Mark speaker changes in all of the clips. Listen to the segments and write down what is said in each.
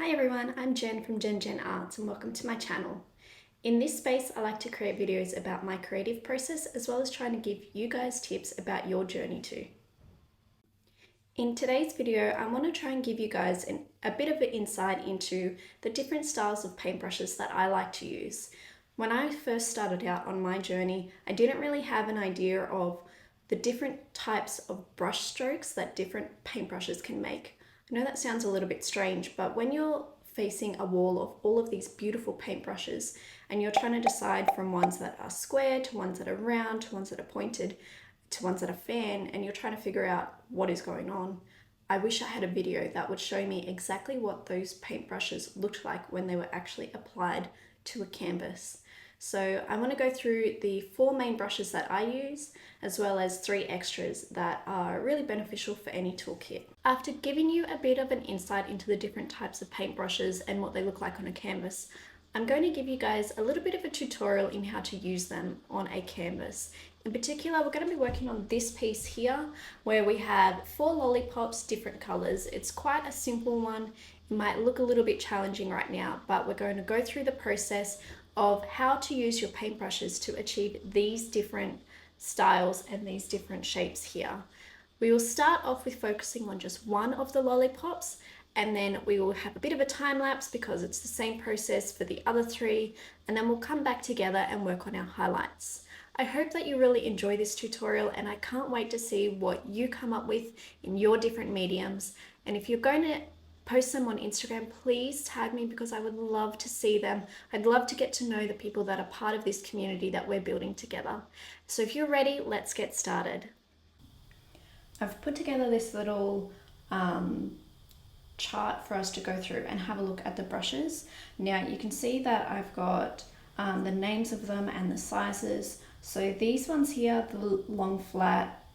Speaker 1: Hi everyone, I'm Jen from Jen.jenart and welcome to my channel. In this space, I like to create videos about my creative process as well as trying to give you guys tips about your journey too. In today's video, I want to try and give you guys a bit of an insight into the different styles of paintbrushes that I like to use. When I first started out on my journey, I didn't really have an idea of the different types of brush strokes that different paintbrushes can make. I know that sounds a little bit strange, but when you're facing a wall of all of these beautiful paintbrushes and you're trying to decide from ones that are square to ones that are round to ones that are pointed to ones that are fan, and you're trying to figure out what is going on, I wish I had a video that would show me exactly what those paintbrushes looked like when they were actually applied to a canvas. So I want to go through the 4 main brushes that I use, as well as 3 extras that are really beneficial for any toolkit. After giving you a bit of an insight into the different types of paintbrushes and what they look like on a canvas, I'm going to give you guys a little bit of a tutorial in how to use them on a canvas. In particular, we're going to be working on this piece here where we have 4 lollipops, different colors. It's quite a simple one. It might look a little bit challenging right now, but we're going to go through the process of how to use your paintbrushes to achieve these different styles and these different shapes here. We will start off with focusing on just one of the lollipops, and then we will have a bit of a time lapse because it's the same process for the other 3, and then we'll come back together and work on our highlights. I hope that you really enjoy this tutorial, and I can't wait to see what you come up with in your different mediums. And if you're going to post them on Instagram, please tag me because I would love to see them. I'd love to get to know the people that are part of this community that we're building together. So if you're ready, let's get started. I've put together this little chart for us to go through and have a look at the brushes. Now you can see that I've got the names of them and the sizes. So these ones here, the long flat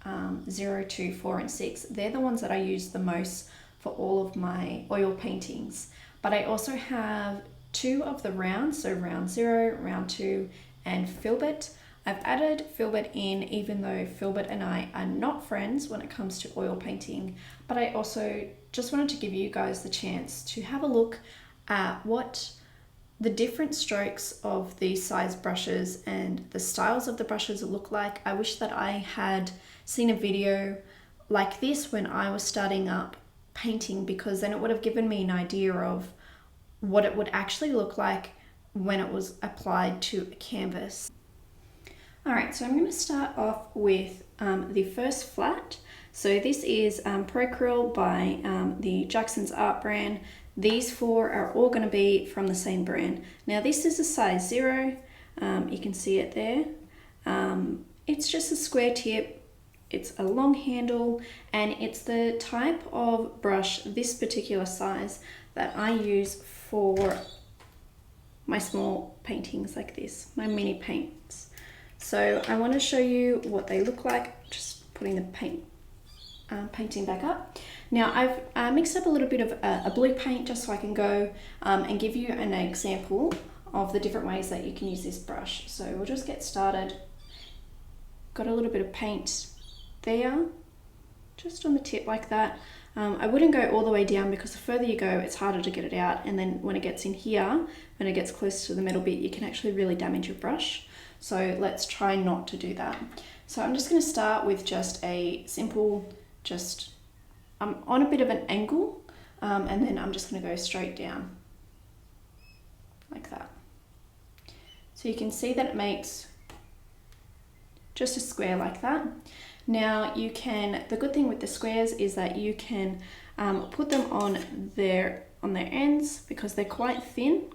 Speaker 1: 0, 2, 4 and 6, they're the ones that I use the most for all of my oil paintings. But I also have 2 of the rounds, so round 0, round 2 and filbert. I've added filbert in even though filbert and I are not friends when it comes to oil painting, but I also just wanted to give you guys the chance to have a look at what the different strokes of these size brushes and the styles of the brushes look like. I wish that I had seen a video like this when I was starting up painting, because then it would have given me an idea of what it would actually look like when it was applied to a canvas. Alright, so I'm going to start off with the first flat. So this is Procryl by the Jackson's Art brand. These 4 are all going to be from the same brand. Now this is a size 0, you can see it there. It's just a square tip, it's a long handle, and it's the type of brush, this particular size, that I use for my small paintings like this, my mini paints. So I want to show you what they look like, just putting the painting back up. Now I've mixed up a little bit of a blue paint just so I can go and give you an example of the different ways that you can use this brush. So we'll just get started. Got a little bit of paint there, just on the tip like that. I wouldn't go all the way down because the further you go, it's harder to get it out. And then when it gets in here, when it gets close to the metal bit, you can actually really damage your brush. So let's try not to do that. So I'm just going to start with just a simple, I'm on a bit of an angle, and then I'm just going to go straight down like that. So you can see that it makes just a square like that. Now you can, the good thing with the squares is that you can put them on their ends because they're quite thin,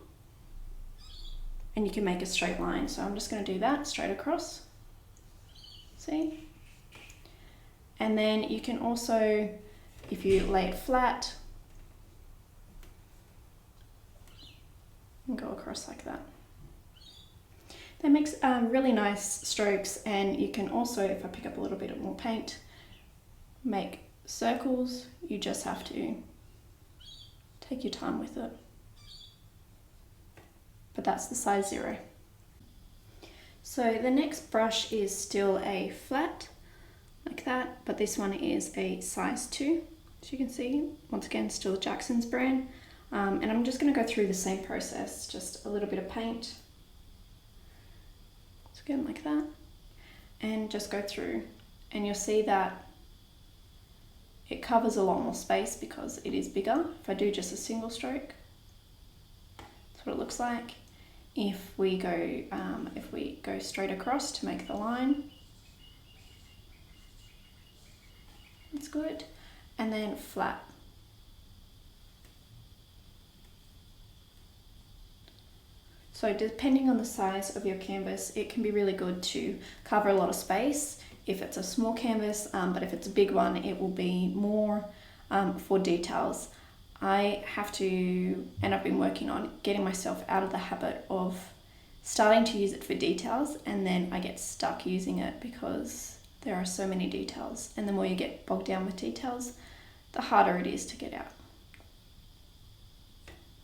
Speaker 1: and you can make a straight line. So I'm just going to do that straight across, see? And then you can also, if you lay it flat, and go across like that. That makes really nice strokes, and you can also, if I pick up a little bit more paint, make circles. You just have to take your time with it. But that's the size 0. So the next brush is still a flat, like that, but this one is a size 2. As you can see, once again, still Jackson's brand. And I'm just going to go through the same process, just a little bit of paint. So again like that, and just go through, and you'll see that it covers a lot more space because it is bigger. If I do just a single stroke, that's what it looks like. If we go straight across to make the line, that's good, and then flat. So depending on the size of your canvas, it can be really good to cover a lot of space if it's a small canvas, but if it's a big one, it will be more for details. I have to, and I've been working on getting myself out of the habit of starting to use it for details, and then I get stuck using it because there are so many details, and the more you get bogged down with details, the harder it is to get out.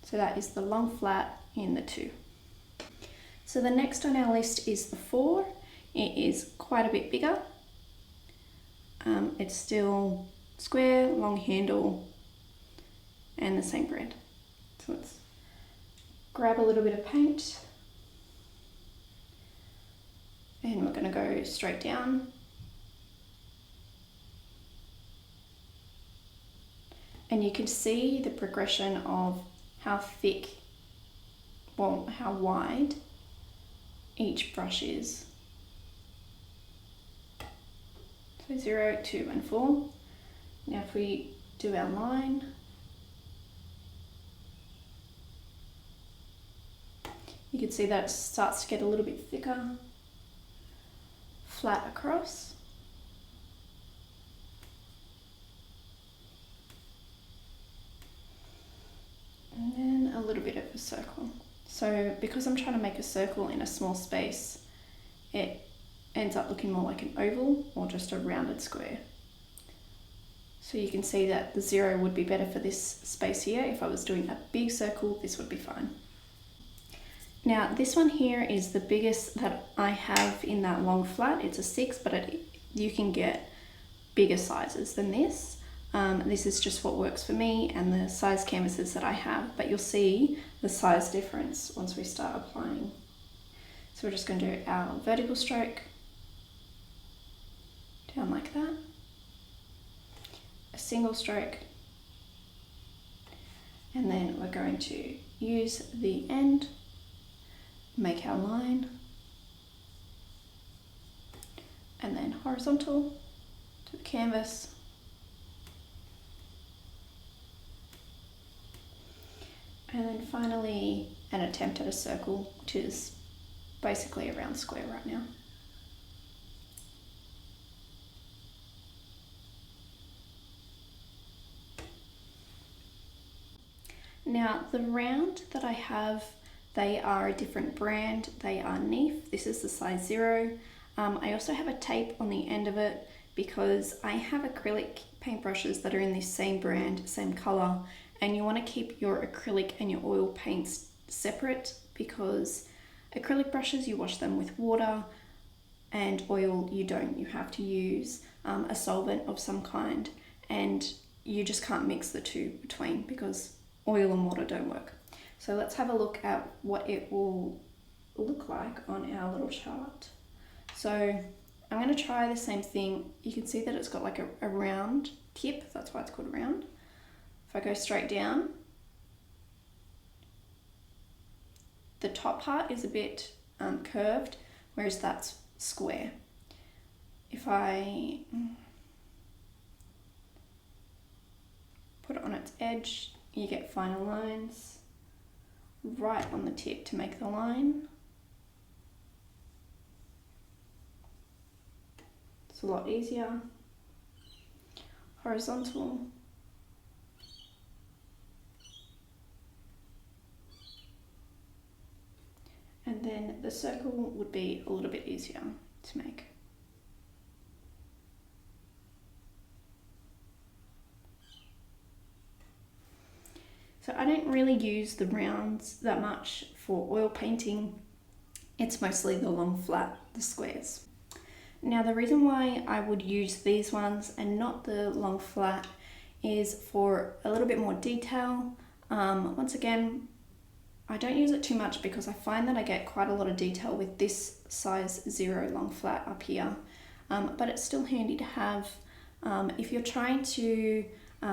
Speaker 1: So that is the long flat in the 2. So the next on our list is the 4. It is quite a bit bigger. It's still square, long handle, and the same brand. So let's grab a little bit of paint, and we're going to go straight down. And you can see the progression of how thick, well, how wide each brush is. So 0, 2, and 4. Now if we do our line, you can see that it starts to get a little bit thicker, flat across. And then a little bit of a circle. So because I'm trying to make a circle in a small space, it ends up looking more like an oval or just a rounded square. So you can see that the 0 would be better for this space here. If I was doing a big circle, this would be fine. Now this one here is the biggest that I have in that long flat. It's a 6, but you can get bigger sizes than this. This is just what works for me and the size canvases that I have, but you'll see the size difference once we start applying. So we're just going to do our vertical stroke down like that, a single stroke, and then we're going to use the end, make our line, and then horizontal to the canvas, and then finally an attempt at a circle, which is basically a round square right now. Now the round that I have, they are a different brand. They are Neef. This is the size 0. I also have a tape on the end of it because I have acrylic paintbrushes that are in this same brand, same color, and you want to keep your acrylic and your oil paints separate because acrylic brushes, you wash them with water, and oil you don't. You have to use a solvent of some kind, and you just can't mix the two between because oil and water don't work. So let's have a look at what it will look like on our little chart. So I'm going to try the same thing. You can see that it's got like a round tip, that's why it's called round. If I go straight down, the top part is a bit curved, whereas that's square. If I put it on its edge, you get finer lines right on the tip to make the line. It's a lot easier. Horizontal. And then the circle would be a little bit easier to make. So I don't really use the rounds that much for oil painting. It's mostly the long flat, the squares. Now the reason why I would use these ones and not the long flat is for a little bit more detail. Once again, I don't use it too much because I find that I get quite a lot of detail with this size 0 long flat up here, but it's still handy to have if you're trying to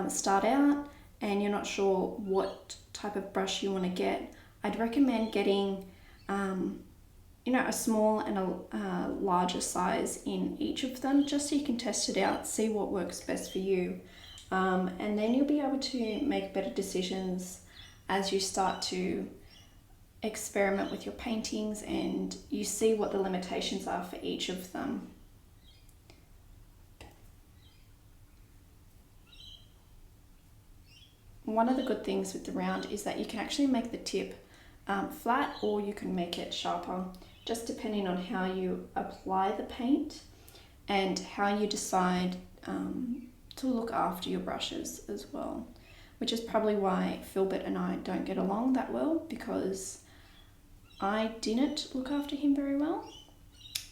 Speaker 1: start out and you're not sure what type of brush you want to get. I'd recommend getting a small and a larger size in each of them, just so you can test it out, see what works best for you, and then you'll be able to make better decisions as you start to experiment with your paintings and you see what the limitations are for each of them. One of the good things with the round is that you can actually make the tip flat, or you can make it sharper, just depending on how you apply the paint and how you decide to look after your brushes as well, which is probably why Philbert and I don't get along that well, because I didn't look after him very well,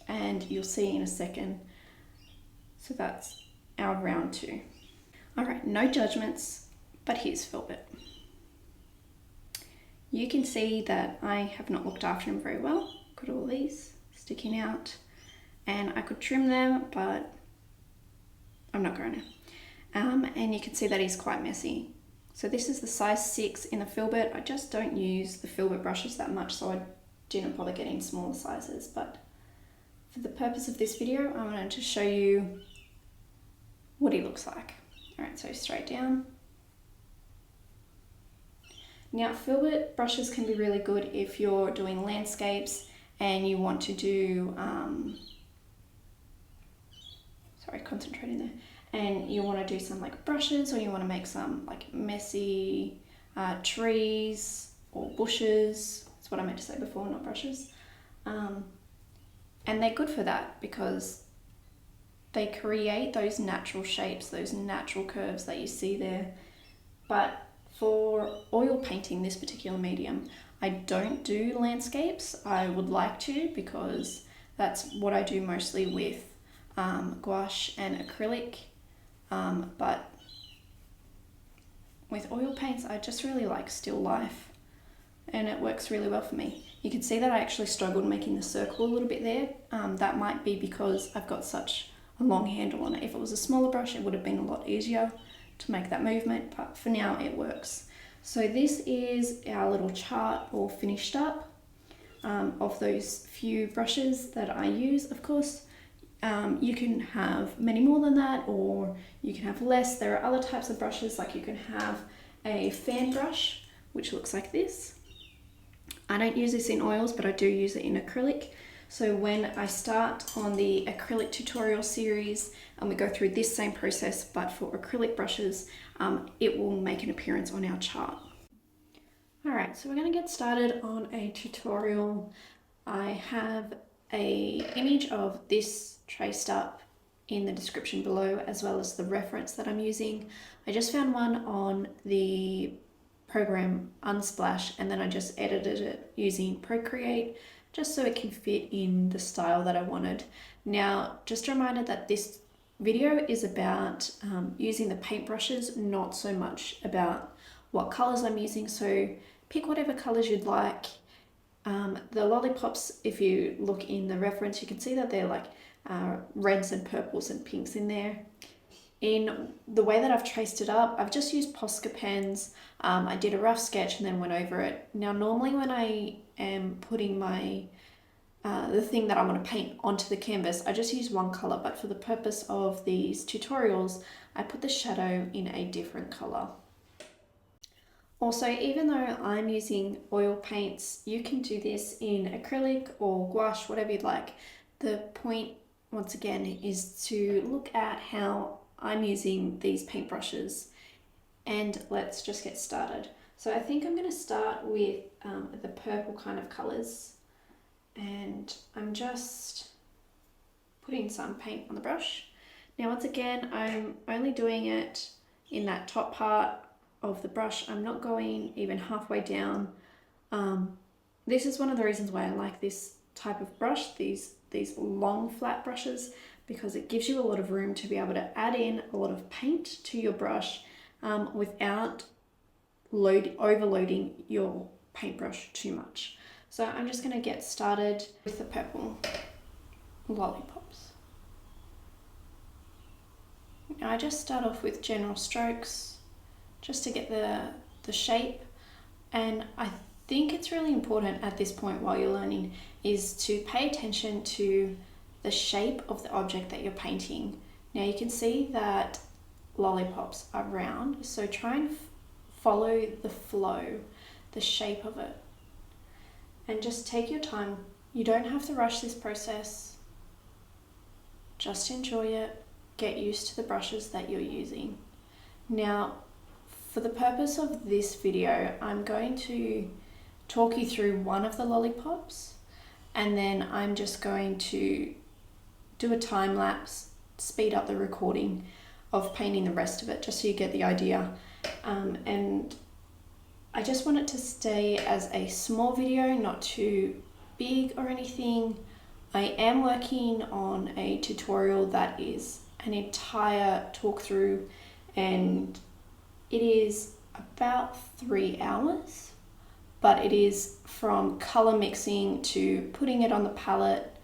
Speaker 1: and you'll see in a second. So that's our round 2. All right, no judgments, but here's Philbert. You can see that I have not looked after him very well. Got all these sticking out, and I could trim them, but I'm not going to. And you can see that he's quite messy. So this is the size 6 in the Philbert. I just don't use the Philbert brushes that much, so I didn't bother getting smaller sizes. But for the purpose of this video, I wanted to show you what he looks like. All right, so straight down. Now, Philbert brushes can be really good if you're doing landscapes and you want to do, concentrating there, and you want to do some like brushes, or you want to make some like messy trees or bushes. That's what I meant to say before, not brushes. And they're good for that because they create those natural shapes, those natural curves that you see there. But for oil painting, this particular medium, I don't do landscapes. I would like to, because that's what I do mostly with gouache and acrylic. But with oil paints, I just really like still life, and it works really well for me. You can see that I actually struggled making the circle a little bit there. That might be because I've got such a long handle on it. If it was a smaller brush, it would have been a lot easier to make that movement, but for now it works. So this is our little chart, all finished up, of those few brushes that I use. Of course, you can have many more than that, or you can have less. There are other types of brushes, like you can have a fan brush, which looks like this. I don't use this in oils, but I do use it in acrylic. So when I start on the acrylic tutorial series and we go through this same process, but for acrylic brushes, it will make an appearance on our chart. All right, so we're going to get started on a tutorial. I have an image of this traced up in the description below, as well as the reference that I'm using. I just found one on the program Unsplash, and then I just edited it using Procreate, just so it can fit in the style that I wanted. Now, just a reminder that this video is about using the paintbrushes, not so much about what colors I'm using. So pick whatever colors you'd like. The lollipops, if you look in the reference, you can see that they're like reds and purples and pinks in there. In the way that I've traced it up, I've just used Posca pens. I did a rough sketch and then went over it. Now, normally when I am putting my the thing that I want to paint onto the canvas, I just use one color, but for the purpose of these tutorials, I put the shadow in a different color. Also, even though I'm using oil paints, you can do this in acrylic or gouache, whatever you'd like. The point, once again, is to look at how I'm using these paintbrushes, and let's just get started. So I think I'm going to start with the purple kind of colors, and I'm just putting some paint on the brush. Now, once again, I'm only doing it in that top part of the brush. I'm not going even halfway down. This is one of the reasons why I like this type of brush, these long flat brushes, because it gives you a lot of room to be able to add in a lot of paint to your brush without overloading your paintbrush too much. So I'm just going to get started with the purple lollipops. Now I just start off with general strokes just to get the shape, and I think it's really important at this point while you're learning is to pay attention to the shape of the object that you're painting. Now you can see that lollipops are round, so try and follow the flow, the shape of it, and just take your time. You don't have to rush this process, just enjoy it, get used to the brushes that you're using. Now for the purpose of this video, I'm going to talk you through one of the lollipops, and then I'm just going to do a time lapse, speed up the recording of painting the rest of it, just so you get the idea. And I just want it to stay as a small video, not too big or anything. I am working on a tutorial that is an entire talk through, and it is about 3 hours, but it is from color mixing to putting it on the palette,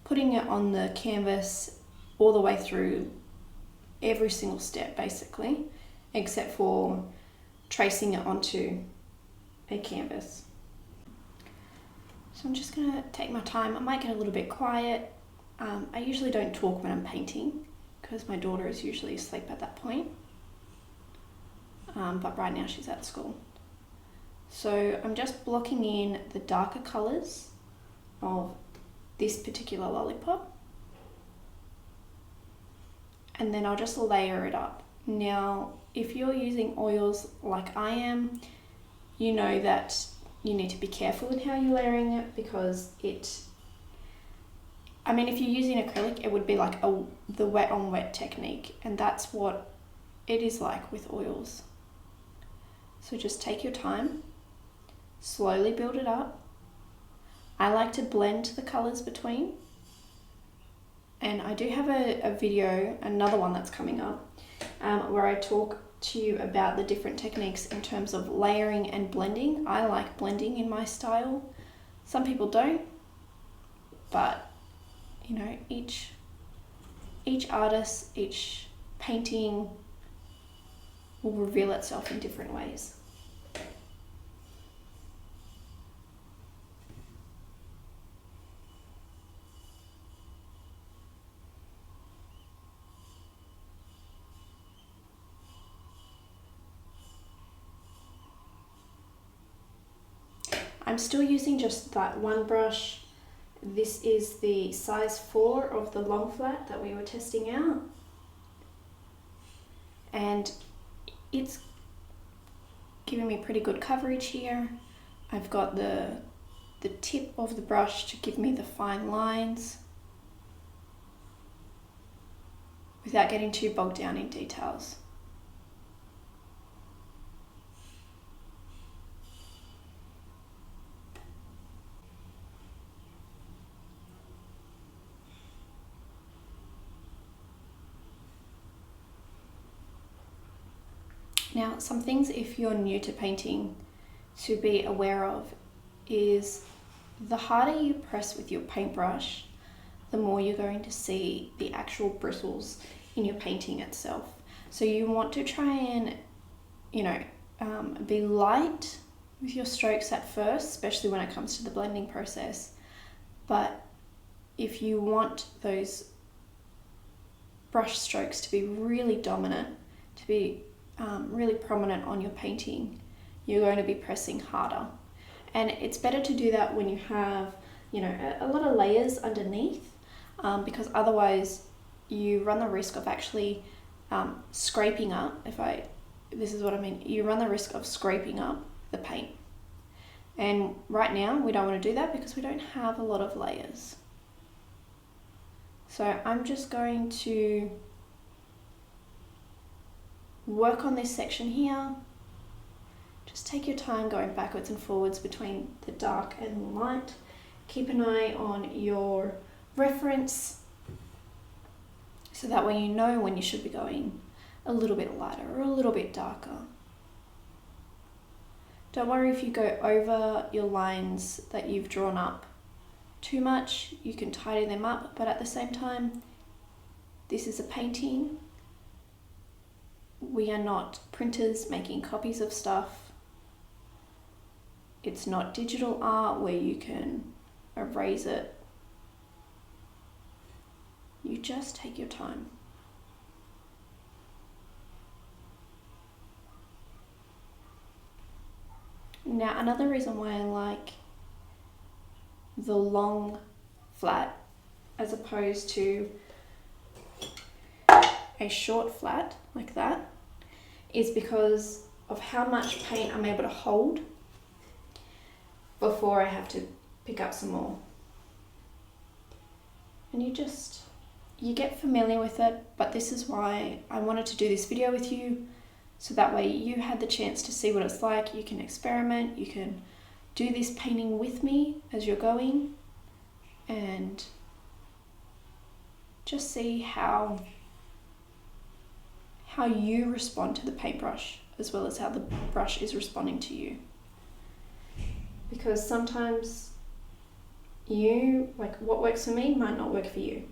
Speaker 1: putting it on the canvas, all the way through every single step basically, except for tracing it onto a canvas. So I'm just gonna take my time. I might get a little bit quiet. I usually don't talk when I'm painting because my daughter is usually asleep at that point. But right now she's at school. So I'm just blocking in the darker colors of this particular lollipop, and then I'll just layer it up. Now, if you're using oils like I am, you know that you need to be careful in how you're layering it, because if you're using acrylic, it would be like the wet on wet technique, and that's what it is like with oils. So just take your time, slowly build it up. I like to blend the colors between, and I do have a video, another one that's coming up, where I talk to you about the different techniques in terms of layering and blending. I like blending in my style. Some people don't, but you know, each artist, each painting will reveal itself in different ways. I'm still using just that one brush. This is the size 4 of the long flat that we were testing out, and it's giving me pretty good coverage here. I've got the tip of the brush to give me the fine lines without getting too bogged down in details. Now, some things if you're new to painting to be aware of is the harder you press with your paintbrush, the more you're going to see the actual bristles in your painting itself. So you want to try and, be light with your strokes at first, especially when it comes to the blending process. But if you want those brush strokes to be really dominant, to be really prominent on your painting, you're going to be pressing harder. And it's better to do that when you have, a lot of layers underneath, because otherwise you run the risk of actually scraping up, you run the risk of scraping up the paint. And right now we don't want to do that because we don't have a lot of layers. So I'm just going to work on this section here. Just take your time going backwards and forwards between the dark and the light. Keep an eye on your reference so that way you know when you should be going a little bit lighter or a little bit darker. Don't worry if you go over your lines that you've drawn up too much. You can tidy them up, but at the same time, this is a painting. We are not printers making copies of stuff. It's not digital art where you can erase it. You just take your time. Now, another reason why I like the long flat as opposed to a short flat like that is because of how much paint I'm able to hold before I have to pick up some more. And you get familiar with it, but this is why I wanted to do this video with you, so that way you had the chance to see what it's like. You can experiment, you can do this painting with me as you're going, and just see how you respond to the paintbrush as well as how the brush is responding to you. Because sometimes what works for me might not work for you.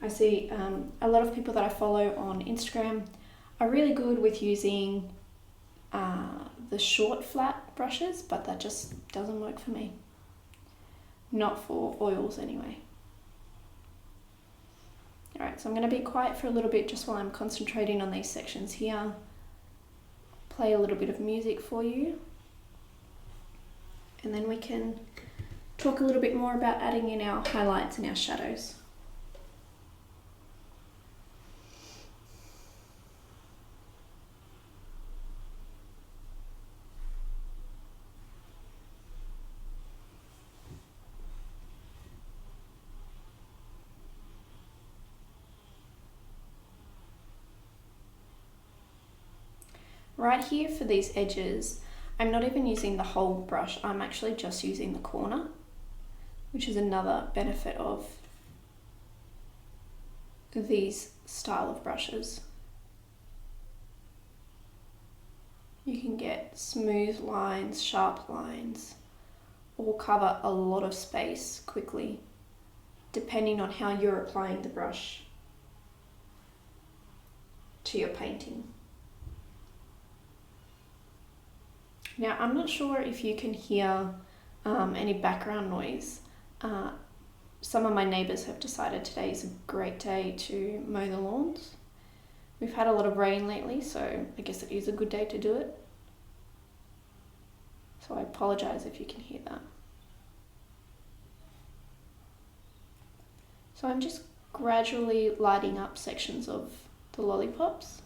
Speaker 1: I see a lot of people that I follow on Instagram are really good with using the short flat brushes, but that just doesn't work for me. Not for oils anyway. Alright, so I'm going to be quiet for a little bit just while I'm concentrating on these sections here. Play a little bit of music for you. And then we can talk a little bit more about adding in our highlights and our shadows. Right here for these edges, I'm not even using the whole brush, I'm actually just using the corner, which is another benefit of these style of brushes. You can get smooth lines, sharp lines, or cover a lot of space quickly, depending on how you're applying the brush to your painting. Now, I'm not sure if you can hear any background noise. Some of my neighbours have decided today is a great day to mow the lawns. We've had a lot of rain lately, so I guess it is a good day to do it. So I apologise if you can hear that. So I'm just gradually lighting up sections of the lollipops.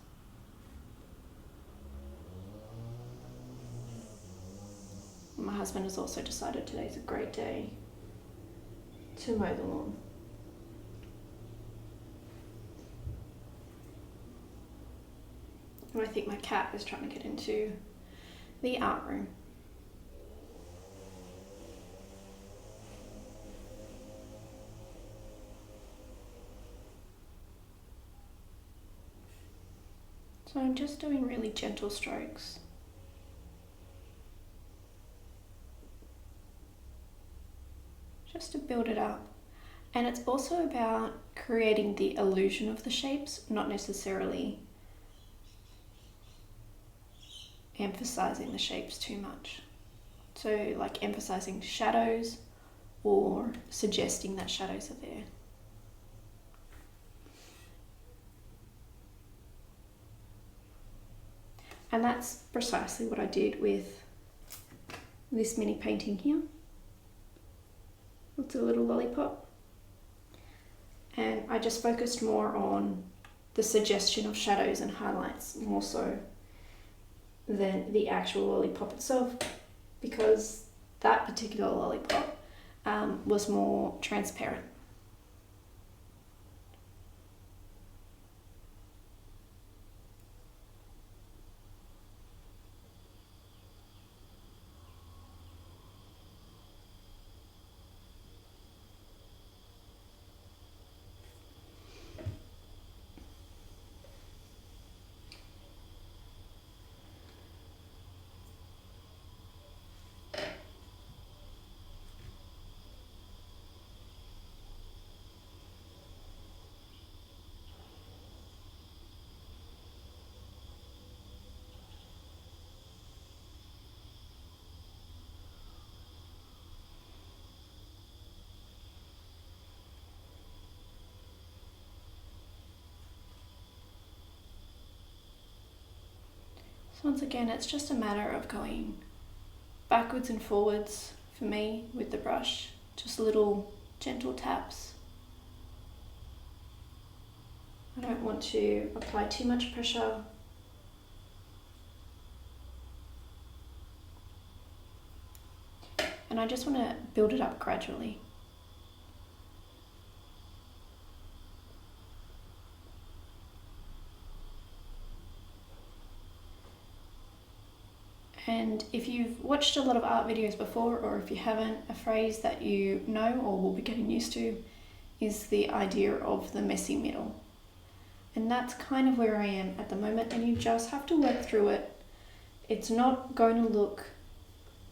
Speaker 1: My husband has also decided today's a great day to mow the lawn. And I think my cat is trying to get into the art room. So I'm just doing really gentle strokes. Just to build it up. And it's also about creating the illusion of the shapes, not necessarily emphasizing the shapes too much. So like emphasizing shadows or suggesting that shadows are there. And that's precisely what I did with this mini painting here. It's a little lollipop. And I just focused more on the suggestion of shadows and highlights more so than the actual lollipop itself, because that particular lollipop was more transparent. once again, it's just a matter of going backwards and forwards for me with the brush, just little gentle taps. I don't want to apply too much pressure. And I just want to build it up gradually. And if you've watched a lot of art videos before, or if you haven't, a phrase that you know or will be getting used to is the idea of the messy middle. And that's kind of where I am at the moment, and you just have to work through it. It's not going to look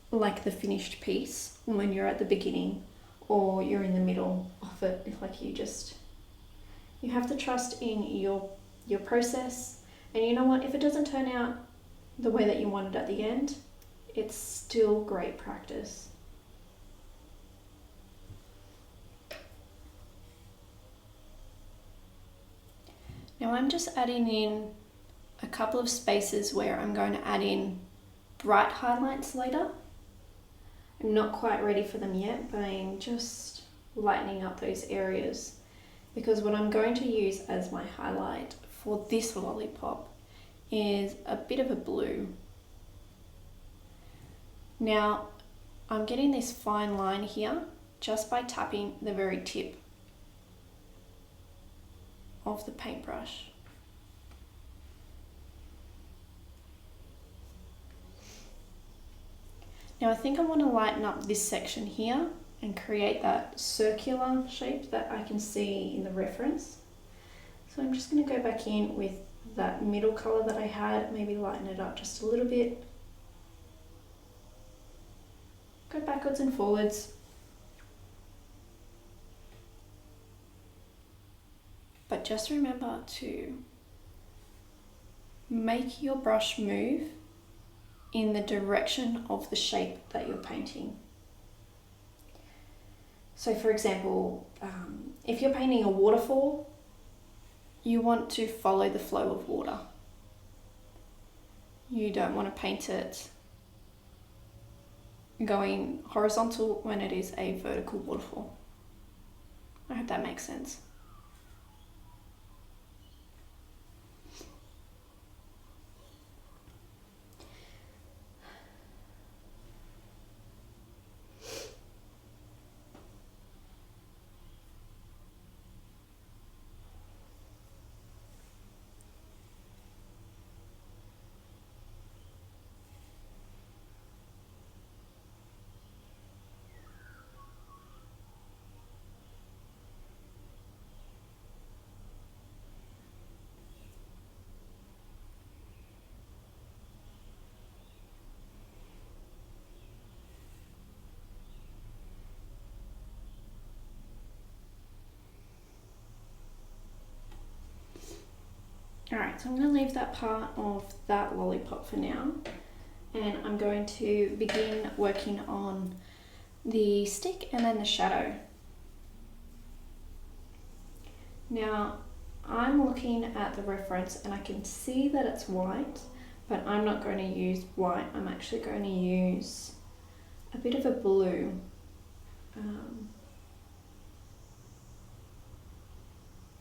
Speaker 1: like the finished piece when you're at the beginning or you're in the middle of it. It's like you have to trust in your process. And you know what, if it doesn't turn out the way that you want it at the end, it's still great practice. Now I'm just adding in a couple of spaces where I'm going to add in bright highlights later. I'm not quite ready for them yet, but I'm just lightening up those areas, because what I'm going to use as my highlight for this lollipop is a bit of a blue. Now I'm getting this fine line here just by tapping the very tip of the paintbrush. Now I think I want to lighten up this section here and create that circular shape that I can see in the reference. So I'm just going to go back in with that middle color that I had, maybe lighten it up just a little bit. Go backwards and forwards. But just remember to make your brush move in the direction of the shape that you're painting. So for example, if you're painting a waterfall, you want to follow the flow of water. You don't want to paint it going horizontal when it is a vertical waterfall. I hope that makes sense. Alright, so I'm going to leave that part of that lollipop for now, and I'm going to begin working on the stick and then the shadow. Now I'm looking at the reference and I can see that it's white, but I'm not going to use white. I'm actually going to use a bit of a blue.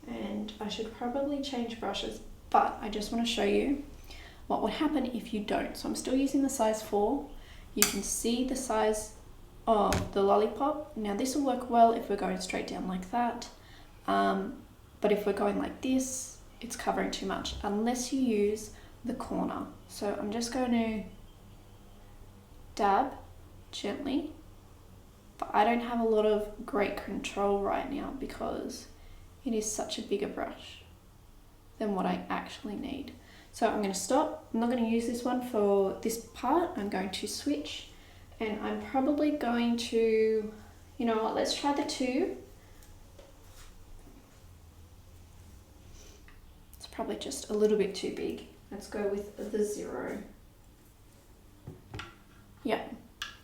Speaker 1: And I should probably change brushes, but I just want to show you what would happen if you don't. So I'm still using the size 4. You can see the size of the lollipop. Now this will work well if we're going straight down like that. But if we're going like this, it's covering too much unless you use the corner. So I'm just going to dab gently, but I don't have a lot of great control right now because it is such a bigger brush than what I actually need. So I'm going to stop. I'm not going to use this one for this part. I'm going to switch, and I'm probably going to, you know what, let's try the 2. It's probably just a little bit too big. Let's go with the 0. Yeah,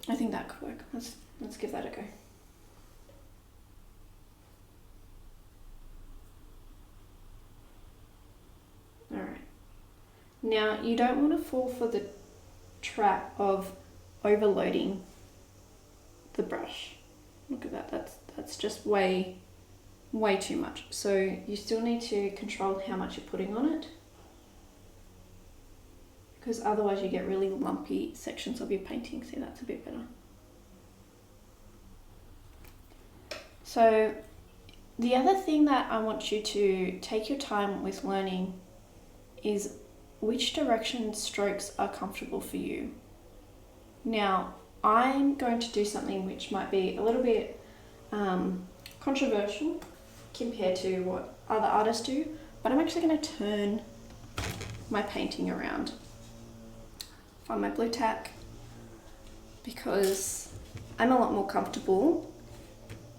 Speaker 1: I think that could work. Let's give that a go. Now, you don't want to fall for the trap of overloading the brush. Look at that, that's just way too much. So you still need to control how much you're putting on it, because otherwise you get really lumpy sections of your painting. See, that's a bit better. So the other thing that I want you to take your time with learning is which direction strokes are comfortable for you. Now, I'm going to do something which might be a little bit controversial compared to what other artists do, but I'm actually going to turn my painting around. Find my blue tack, because I'm a lot more comfortable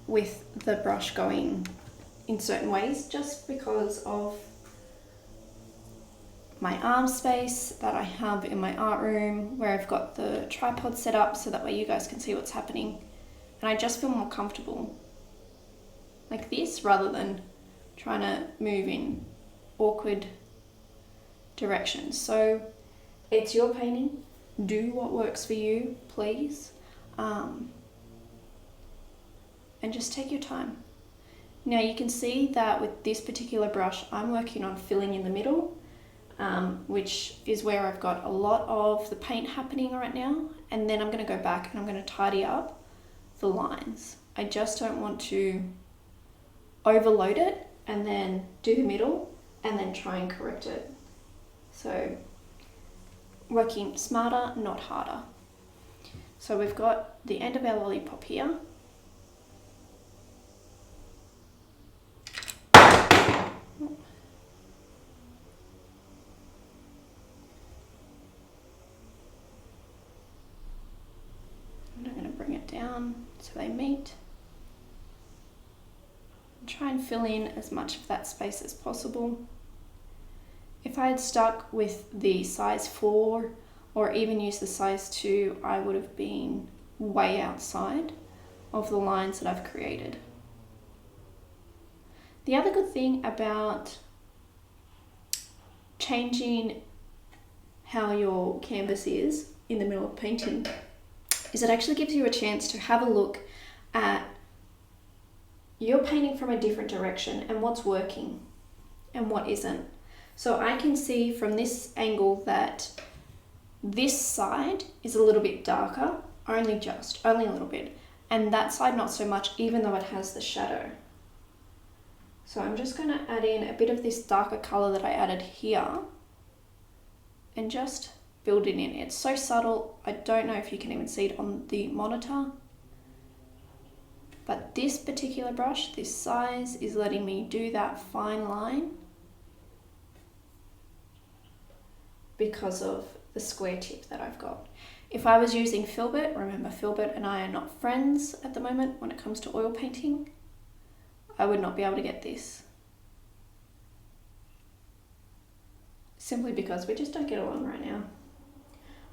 Speaker 1: with the brush going in certain ways, just because of my arm space that I have in my art room, where I've got the tripod set up so that way you guys can see what's happening, and I just feel more comfortable like this rather than trying to move in awkward directions. So it's your painting, do what works for you, please, and just take your time. Now you can see that with this particular brush I'm working on filling in the middle, which is where I've got a lot of the paint happening right now, and then I'm going to go back and I'm going to tidy up the lines. I just don't want to overload it and then do the middle and then try and correct it. So working smarter, not harder. So we've got the end of our lollipop here. I'm going to bring it down so they meet. And try and fill in as much of that space as possible. If I had stuck with the size 4 or even used the size 2, I would have been way outside of the lines that I've created. The other good thing about changing how your canvas is in the middle of painting is it actually gives you a chance to have a look at your painting from a different direction and what's working and what isn't. So I can see from this angle that this side is a little bit darker, only a little bit, and that side not so much, even though it has the shadow. So I'm just going to add in a bit of this darker color that I added here and just build it in. It's so subtle, I don't know if you can even see it on the monitor, but this particular brush, this size, is letting me do that fine line because of the square tip that I've got. If I was using Filbert, remember Filbert and I are not friends at the moment when it comes to oil painting, I would not be able to get this. Simply because we just don't get along right now.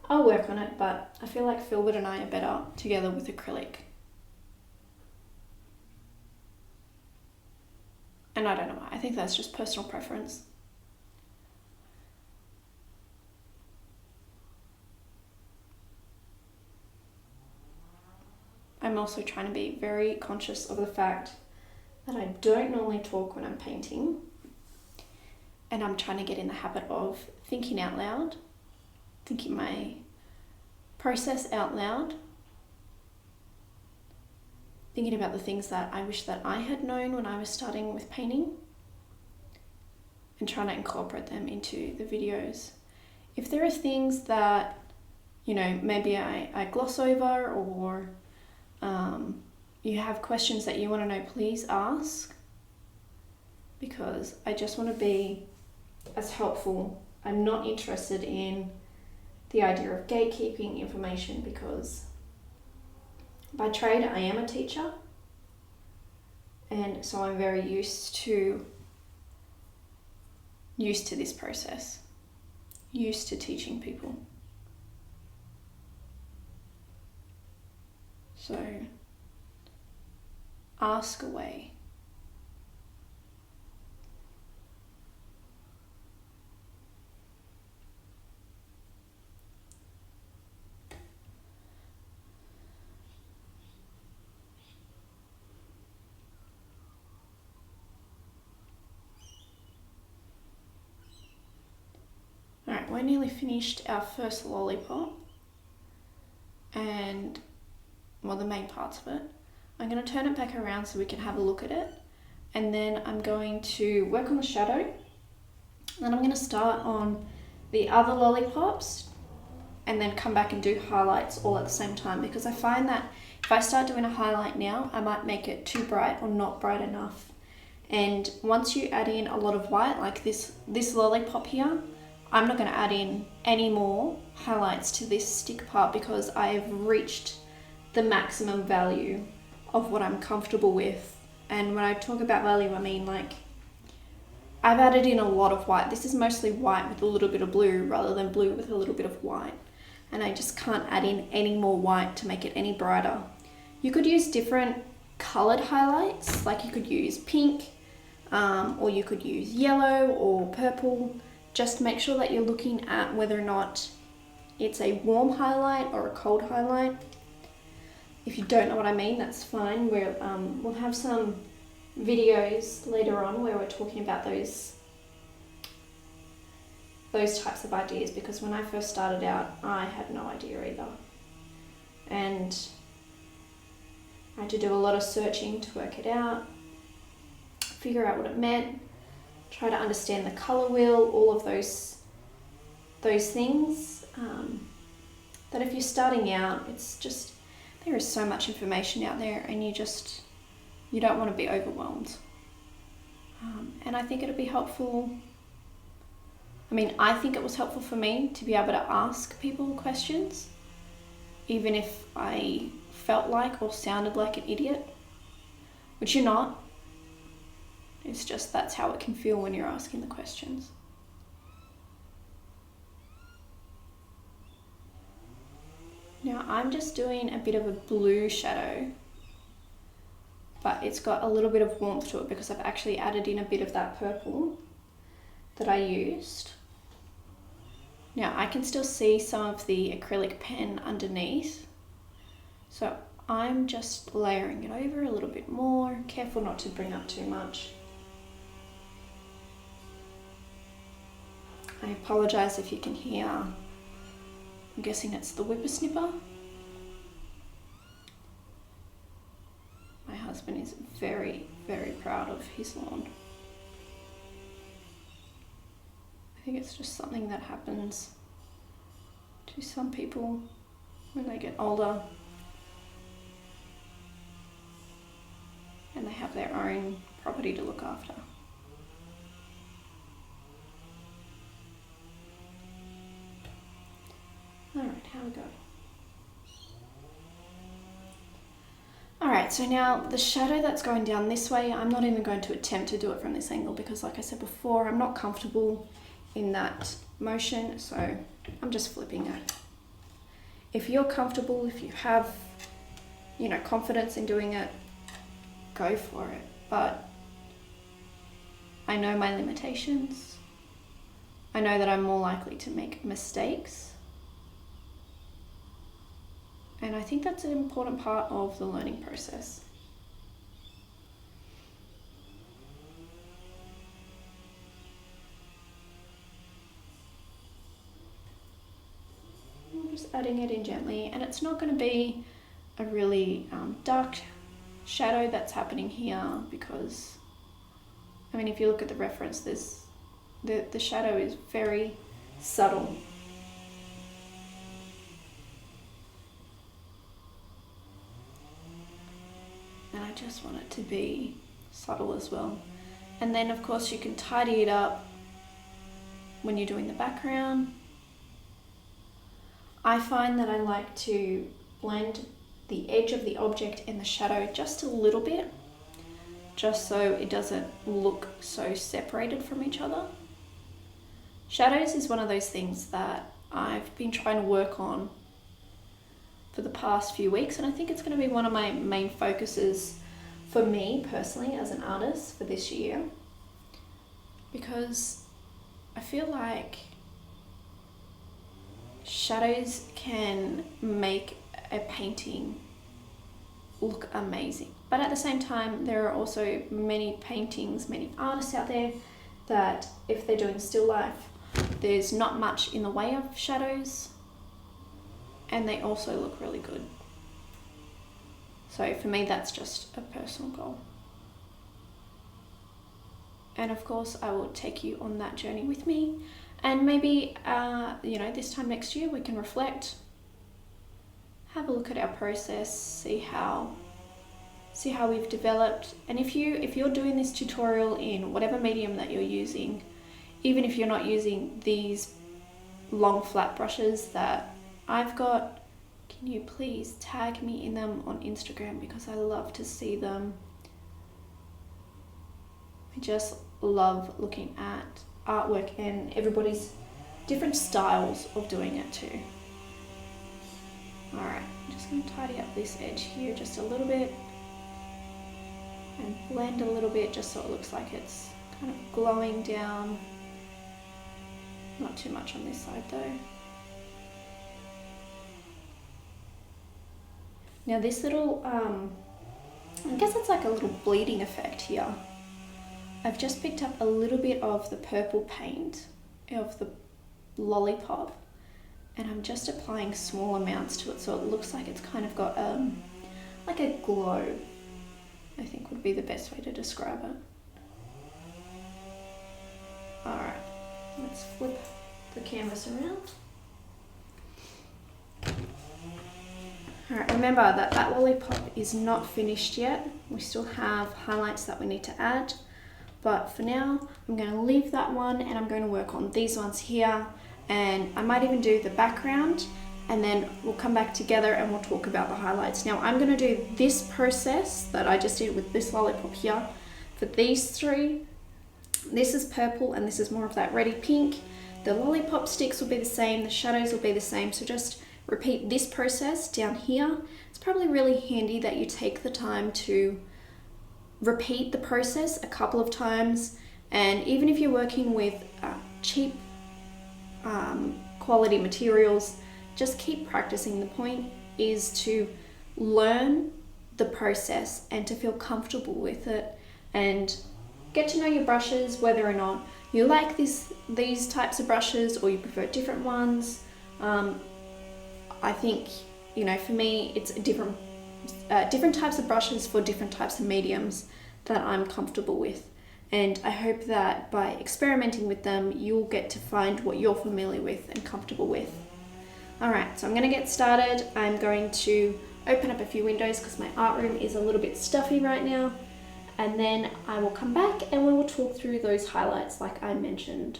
Speaker 1: I'll work on it, but I feel like Filbert and I are better together with acrylic. And I don't know why, I think that's just personal preference. I'm also trying to be very conscious of the fact that I don't normally talk when I'm painting, and I'm trying to get in the habit of thinking out loud, thinking my process out loud, thinking about the things that I wish that I had known when I was starting with painting, and trying to incorporate them into the videos. If there are things that, you know, maybe I gloss over, or you have questions that you want to know, please ask, because I just want to be as helpful. I'm not interested in the idea of gatekeeping information, because by trade I am a teacher, and so I'm very used to this process, used to teaching people. So ask away. we're nearly finished our first lollipop, and well, the main parts of it. I'm going to turn it back around so we can have a look at it, and then I'm going to work on the shadow. Then I'm going to start on the other lollipops and then come back and do highlights all at the same time, because I find that if I start doing a highlight now, I might make it too bright or not bright enough. And once you add in a lot of white, like this lollipop here, I'm not going to add in any more highlights to this stick part because I have reached the maximum value of what I'm comfortable with. And when I talk about value, I mean like I've added in a lot of white. This is mostly white with a little bit of blue rather than blue with a little bit of white. And I just can't add in any more white to make it any brighter. You could use different colored highlights, like you could use pink, or you could use yellow or purple. Just make sure that you're looking at whether or not it's a warm highlight or a cold highlight. If you don't know what I mean, that's fine. We'll have some videos later on where we're talking about those types of ideas, because when I first started out, I had no idea either. And I had to do a lot of searching to work it out, figure out what it meant, try to understand the color wheel, all of those things. That if you're starting out, it's just, there is so much information out there and you don't want to be overwhelmed. And I think it'll be helpful. I mean, I think it was helpful for me to be able to ask people questions, even if I felt like or sounded like an idiot, which you're not. It's just that's how it can feel when you're asking the questions. Now I'm just doing a bit of a blue shadow, but it's got a little bit of warmth to it because I've actually added in a bit of that purple that I used. Now I can still see some of the acrylic pen underneath, so I'm just layering it over a little bit more, careful not to bring up too much. I apologise if you can hear, I'm guessing it's the whippersnipper. My husband is very, very proud of his lawn. I think it's just something that happens to some people when they get older and they have their own property to look after. Alright, how we go? Alright, so now the shadow that's going down this way, I'm not even going to attempt to do it from this angle because like I said before, I'm not comfortable in that motion, so I'm just flipping it. If you're comfortable, if you have, confidence in doing it, go for it. But I know my limitations. I know that I'm more likely to make mistakes. And I think that's an important part of the learning process. I'm just adding it in gently, and it's not going to be a really dark shadow that's happening here because, I mean, if you look at the reference, the shadow is very subtle. And I just want it to be subtle as well. And then of course you can tidy it up when you're doing the background. I find that I like to blend the edge of the object and the shadow just a little bit, just so it doesn't look so separated from each other. Shadows is one of those things that I've been trying to work on for the past few weeks, and I think it's going to be one of my main focuses for me personally as an artist for this year, because I feel like shadows can make a painting look amazing, but at the same time there are also many artists out there that if they're doing still life There's not much in the way of shadows, and they also look really good. So for me, that's just a personal goal. And of course, I will take you on that journey with me. And maybe, this time next year, we can reflect, have a look at our process, see how we've developed. And if you're doing this tutorial in whatever medium that you're using, even if you're not using these long flat brushes that I've got, can you please tag me in them on Instagram, because I love to see them. I just love looking at artwork and everybody's different styles of doing it too. Alright, I'm just going to tidy up this edge here just a little bit and blend a little bit just so it looks like it's kind of glowing down. Not too much on this side though. Now this little, I guess it's like a little bleeding effect here. I've just picked up a little bit of the purple paint of the lollipop, and I'm just applying small amounts to it so it looks like it's kind of got like a glow, I think would be the best way to describe it. Alright, let's flip the canvas around. Alright, remember that lollipop is not finished yet. We still have highlights that we need to add. But for now, I'm going to leave that one and I'm going to work on these ones here. And I might even do the background, and then we'll come back together and we'll talk about the highlights. Now I'm going to do this process that I just did with this lollipop here for these three. This is purple and this is more of that reddy pink. The lollipop sticks will be the same, the shadows will be the same. So just repeat this process down here. It's probably really handy that you take the time to repeat the process a couple of times, and even if you're working with cheap quality materials, just keep practicing. The point is to learn the process and to feel comfortable with it and get to know your brushes, whether or not you like these types of brushes or you prefer different ones. I think, for me, it's different types of brushes for different types of mediums that I'm comfortable with. And I hope that by experimenting with them, you'll get to find what you're familiar with and comfortable with. Alright, so I'm going to get started. I'm going to open up a few windows because my art room is a little bit stuffy right now. And then I will come back and we will talk through those highlights like I mentioned.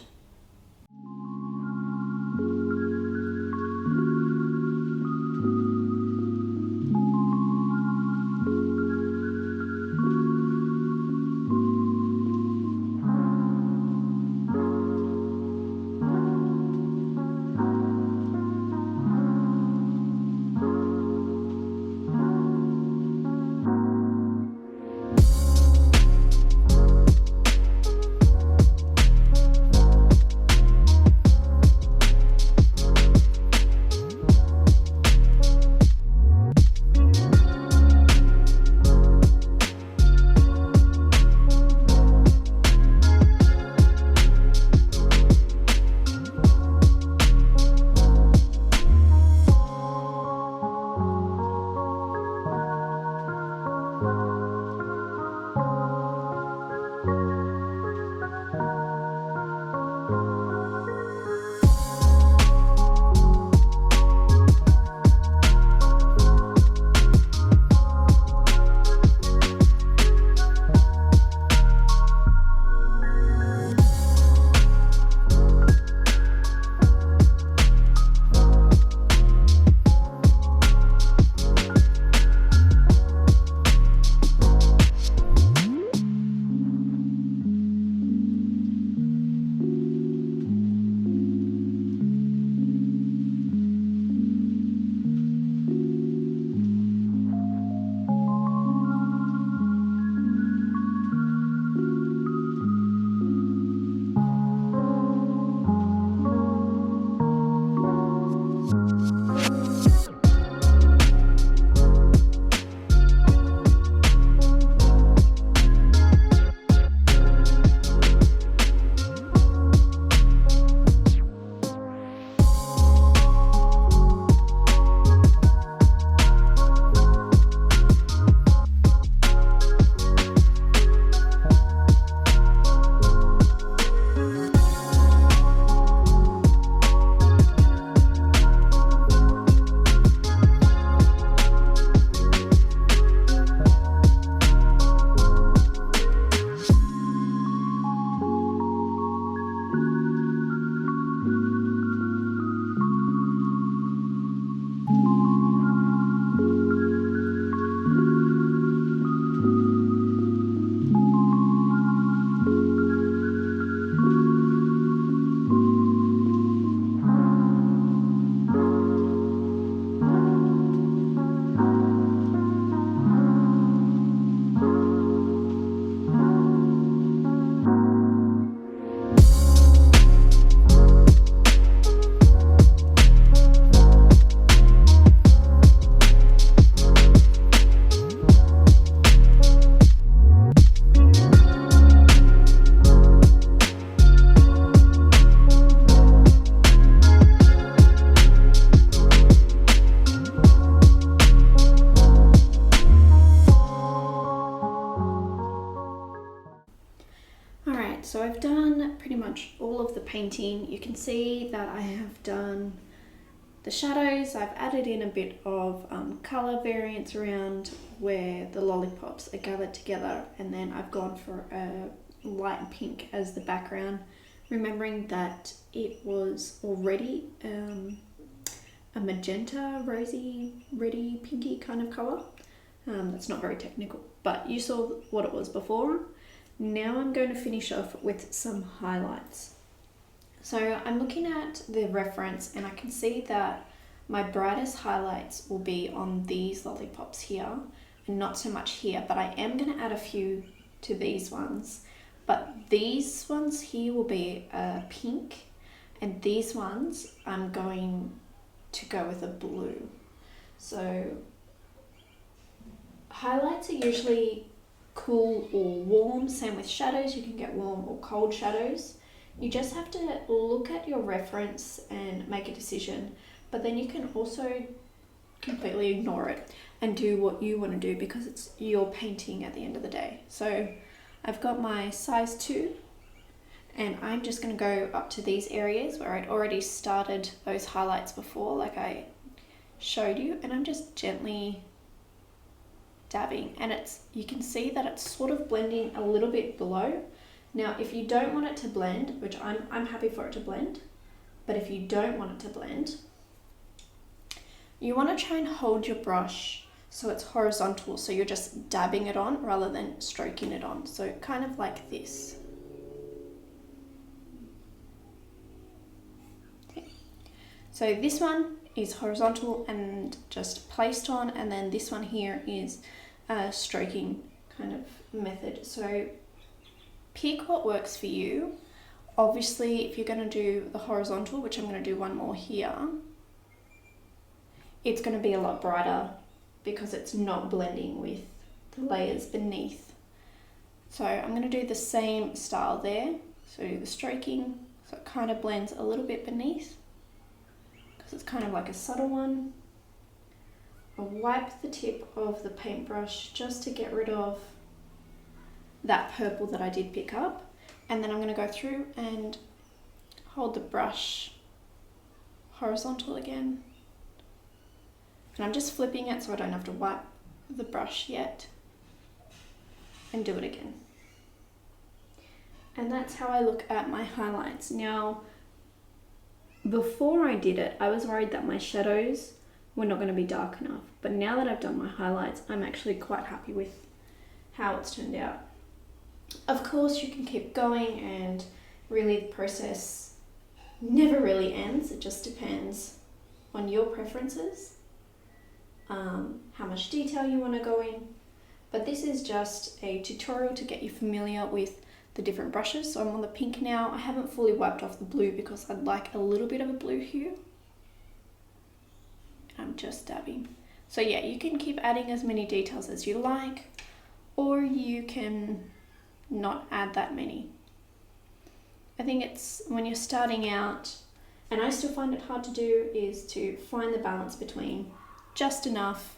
Speaker 1: much all of the painting. You can see that I have done the shadows. I've added in a bit of colour variance around where the lollipops are gathered together, and then I've gone for a light pink as the background, remembering that it was already a magenta, rosy, reddy, pinky kind of colour. That's not very technical, but you saw what it was before. Now I'm going to finish off with some highlights. So I'm looking at the reference and I can see that my brightest highlights will be on these lollipops here and not so much here, but I am going to add a few to these ones. But these ones here will be pink, and these ones I'm going to go with a blue. So highlights are usually cool or warm, same with shadows. You can get warm or cold shadows. You just have to look at your reference and make a decision, but then you can also completely ignore it and do what you want to do because it's your painting at the end of the day. So I've got my size 2 and I'm just going to go up to these areas where I'd already started those highlights before, like I showed you, and I'm just gently dabbing, and you can see that it's sort of blending a little bit below. Now if you don't want it to blend, which I'm happy for it to blend, but if you don't want it to blend, you want to try and hold your brush so it's horizontal, so you're just dabbing it on rather than stroking it on, so kind of like this. Okay. So this one is horizontal and just placed on, and then this one here is a stroking kind of method. So pick what works for you. Obviously if you're going to do the horizontal, which I'm going to do one more here, it's going to be a lot brighter because it's not blending with the layers beneath. So I'm going to do the same style there, so the stroking, so it kind of blends a little bit beneath because it's kind of like a subtle one. I'll wipe the tip of the paintbrush just to get rid of that purple that I did pick up, and then I'm going to go through and hold the brush horizontal again, and I'm just flipping it so I don't have to wipe the brush yet, and do it again. And that's how I look at my highlights. Now before I did it, I was worried that my shadows were not going to be dark enough, but now that I've done my highlights, I'm actually quite happy with how it's turned out. Of course you can keep going, and really the process never really ends. It just depends on your preferences, how much detail you want to go in, but this is just a tutorial to get you familiar with the different brushes. So I'm on the pink now. I haven't fully wiped off the blue because I'd like a little bit of a blue hue. I'm just dabbing. So yeah, you can keep adding as many details as you like, or you can not add that many. I think it's when you're starting out, and I still find it hard to do, is to find the balance between just enough,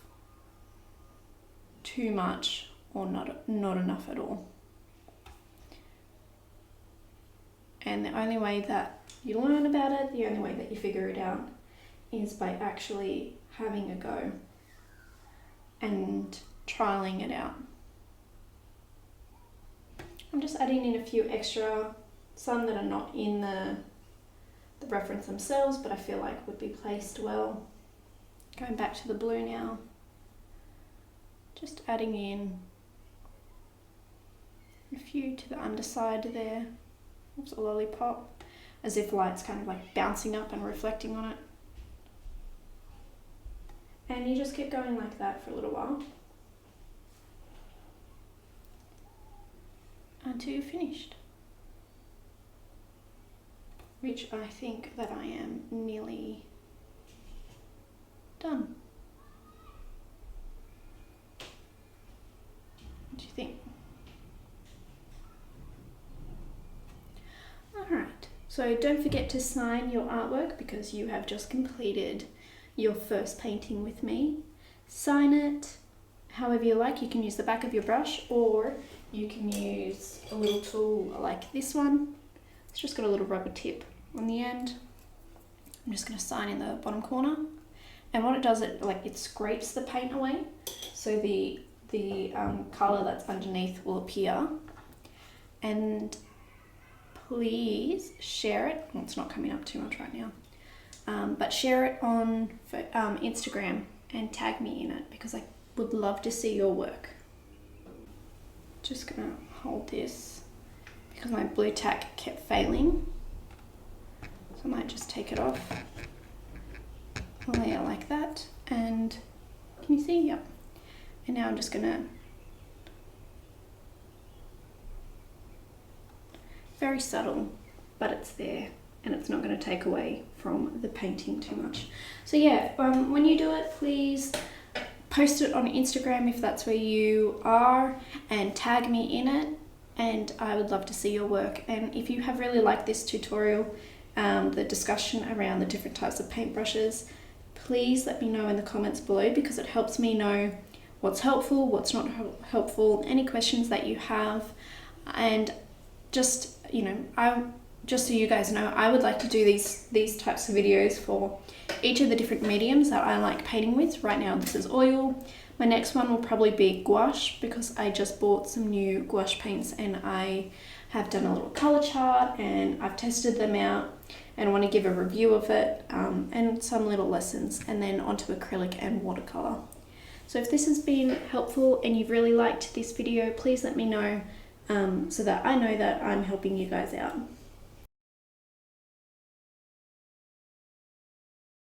Speaker 1: too much, or not enough at all. And the only way that you learn about it, the only way that you figure it out, is by actually having a go and trialing it out. I'm just adding in a few extra, some that are not in the reference themselves, but I feel like would be placed well. Going back to the blue now, just adding in a few to the underside there. Oops, a lollipop, as if light's kind of like bouncing up and reflecting on it. And you just keep going like that for a little while until you're finished, which I think that I am nearly done. What do you think? Alright, so don't forget to sign your artwork because you have just completed your first painting with me. Sign it however you like. You can use the back of your brush, or you can use a little tool like this one. It's It's just got a little rubber tip on the end. I'm just going to sign in the bottom corner. And what it does, it scrapes the paint away. So the colour that's underneath will appear. And please share it. Well, it's not coming up too much right now. But share it on Instagram and tag me in it because I would love to see your work. Just gonna hold this because my blue tack kept failing. So I might just take it off. A layer like that. And can you see? Yep. And now I'm just gonna very subtle, but it's there. And it's not going to take away from the painting too much. So yeah, when you do it, please post it on Instagram if that's where you are and tag me in it, and I would love to see your work. And if you have really liked this tutorial, the discussion around the different types of paintbrushes, please let me know in the comments below because it helps me know what's helpful, what's not helpful, any questions that you have. And just, just so you guys know, I would like to do these types of videos for each of the different mediums that I like painting with. Right now this is oil. My next one will probably be gouache because I just bought some new gouache paints and I have done a little color chart and I've tested them out and want to give a review of it and some little lessons, and then onto acrylic and watercolor. So if this has been helpful and you've really liked this video, please let me know so that I know that I'm helping you guys out.